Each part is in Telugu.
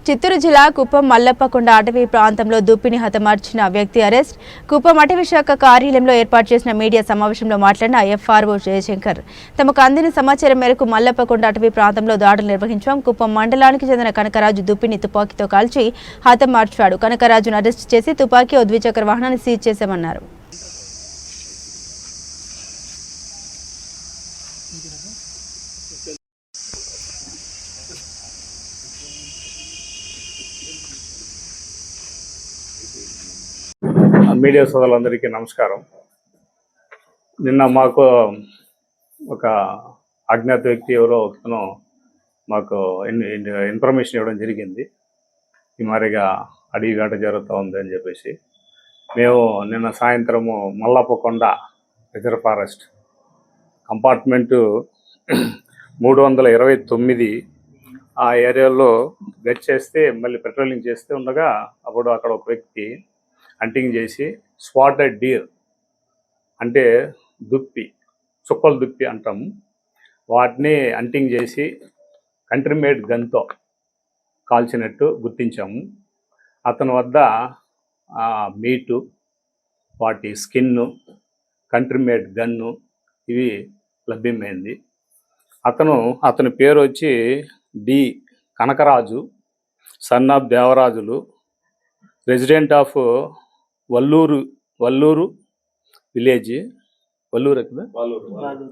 చిత్తూరు జిల్లా కుప్పం మల్లప్పకొండ అటవీ ప్రాంతంలో దుప్పిని హతమార్చిన వ్యక్తి అరెస్ట్. కుప్పం అటవీ శాఖ కార్యాలయంలో ఏర్పాటు చేసిన మీడియా సమావేశంలో మాట్లాడిన ఎఫ్ఆర్ఓ జయశంకర్, తమకు అందిన సమాచారం మేరకు మల్లప్పకొండ అటవీ ప్రాంతంలో దాడులు నిర్వహించాం. కుప్పం మండలానికి చెందిన కనకరాజు దుప్పిని తుపాకీతో కాల్చి హతమార్చాడు. కనకరాజును అరెస్ట్ చేసి తుపాకీ ఓ ద్విచక్ర వాహనాన్ని సీజ్ చేశామన్నారు. మీడియా సోదరులందరికీ నమస్కారం. నిన్న మాకు ఒక అజ్ఞాత వ్యక్తి ఎవరో ఒకతను మాకు ఇన్ఫర్మేషన్ ఇవ్వడం జరిగింది. ఈ మాదిరిగా అడవి వేట జరుగుతూ ఉంది అని చెప్పేసి మేము నిన్న సాయంత్రము మల్లప్పకొండ రిజర్వ్ ఫారెస్ట్ కంపార్ట్మెంటు 329 ఆ ఏరియాలో గెట్ చేస్తే మళ్ళీ పెట్రోలింగ్ చేస్తూ ఉండగా అప్పుడు అక్కడ ఒక వ్యక్తి హంటింగ్ చేసి స్పాటెడ్ డీర్ అంటే దుప్పి, చుక్కల దుప్పి అంటాము, వాటిని హంటింగ్ చేసి కంట్రీ మేడ్ గన్తో కాల్చినట్టు గుర్తించాము. అతని వద్ద మీటు, వాటి స్కిన్ను, కంట్రీ మేడ్ గన్ను ఇవి లభ్యమైంది. అతని పేరు వచ్చి D Kanakaraju, son of Devarajulu, resident of Valluru village,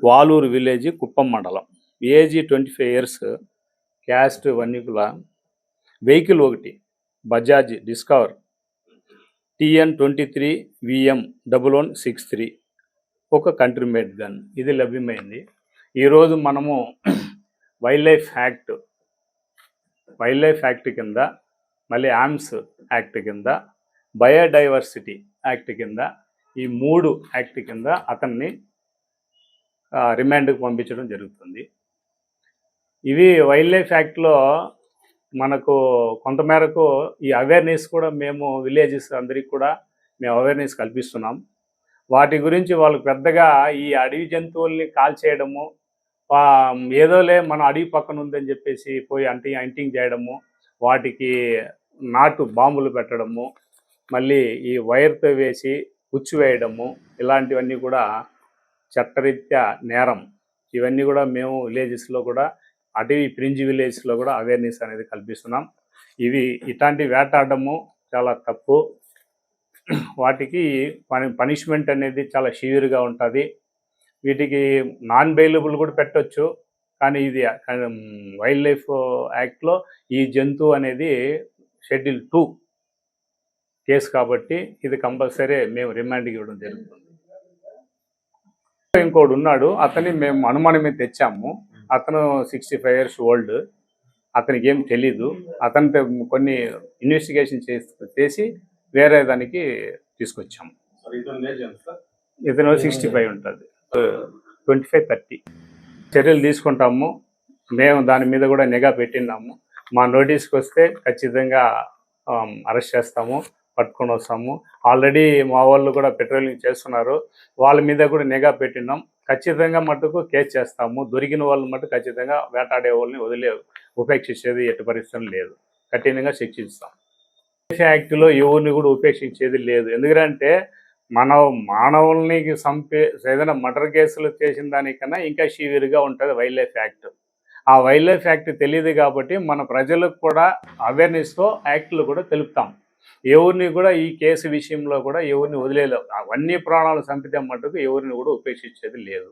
Valuru village, Kuppam mandal. Age 25 years, caste Vannikula, vehicle ఒకటి బజాజ్ డిస్కవర్ TN23 VM 1163, ఒక కంట్రీ మేడ్ గన్ ఇది లభ్యమైంది. ఈరోజు మనము వైల్డ్ లైఫ్ యాక్ట్ కింద, మళ్ళీ ఆర్మ్స్ యాక్ట్ కింద, బయోడైవర్సిటీ యాక్ట్ కింద, ఈ 3 యాక్ట్ కింద అతన్ని రిమాండ్కి పంపించడం జరుగుతుంది. ఇవి వైల్డ్ లైఫ్ యాక్ట్లో మనకు కొంతమేరకు ఈ అవేర్నెస్ కూడా మేము విలేజెస్ అందరికీ కూడా మేము అవేర్నెస్ కల్పిస్తున్నాం. వాటి గురించి వాళ్ళకి పెద్దగా ఈ అడవి జంతువుల్ని కాల్చేయడము, ఏదోలే మన అడవి పక్కన ఉందని చెప్పేసి పోయి హంటింగ్ చేయడము, వాటికి నాటు బాంబులు పెట్టడము, మళ్ళీ ఈ వైర్తో వేసి వేయడము, ఇలాంటివన్నీ కూడా చట్టరీత్యా నేరం. ఇవన్నీ కూడా మేము విలేజెస్లో కూడా, అటవీ ఫ్రింజ్ విలేజ్లో కూడా అవేర్నెస్ అనేది కల్పిస్తున్నాం. ఇట్లాంటి వేటాడము చాలా తప్పు. వాటికి పనిష్మెంట్ అనేది చాలా సివియర్గా ఉంటుంది. వీటికి నాన్ బెయిలబుల్ కూడా పెట్టవచ్చు. కానీ ఇది వైల్డ్ లైఫ్ యాక్ట్లో ఈ జంతువు అనేది షెడ్యూల్ 2 కేసు కాబట్టి ఇది కంపల్సరీ మేము రిమాండ్కి ఇవ్వడం జరుగుతుంది. ఇంకోటి ఉన్నాడు, అతన్ని మేము అనుమానం మీద తెచ్చాము. అతను 65 years old, అతనికి ఏం తెలీదు. అతనితో కొన్ని ఇన్వెస్టిగేషన్ చేసి వేరే దానికి తీసుకొచ్చాము. ఇతను 65 ఉంటుంది, 25-30 చర్యలు తీసుకుంటాము. మేము దాని మీద కూడా నిఘా పెట్టినాము. మా నోటీస్కి వస్తే ఖచ్చితంగా అరెస్ట్ చేస్తాము, పట్టుకొని వస్తాము. ఆల్రెడీ మా వాళ్ళు కూడా పెట్రోలింగ్ చేస్తున్నారు, వాళ్ళ మీద కూడా నిఘా పెట్టినాం. ఖచ్చితంగా మటుకు కేసు చేస్తాము. దొరికిన వాళ్ళు మటుకు ఖచ్చితంగా వేటాడే వాళ్ళని ఉపేక్షించేది ఎట్టి పరిస్థితులు లేదు, కఠినంగా శిక్షిస్తాం. యాక్ట్లో ఎవరిని కూడా ఉపేక్షించేది లేదు. ఎందుకంటే మానవుల్ని ఏదైనా మర్డర్ కేసులు చేసిన దానికన్నా ఇంకా సివియర్గా ఉంటుంది వైల్డ్ లైఫ్ యాక్ట్. ఆ వైల్డ్ లైఫ్ యాక్ట్ తెలియదు కాబట్టి మన ప్రజలకు కూడా అవేర్నెస్తో యాక్ట్లు కూడా తెలుపుతాం. ఎవరిని కూడా ఈ కేసు విషయంలో కూడా ఎవరిని వదిలేలేవు. అవన్నీ ప్రాణాలు చంపితే మటుకు ఎవరిని కూడా ఉపేక్షించేది లేదు.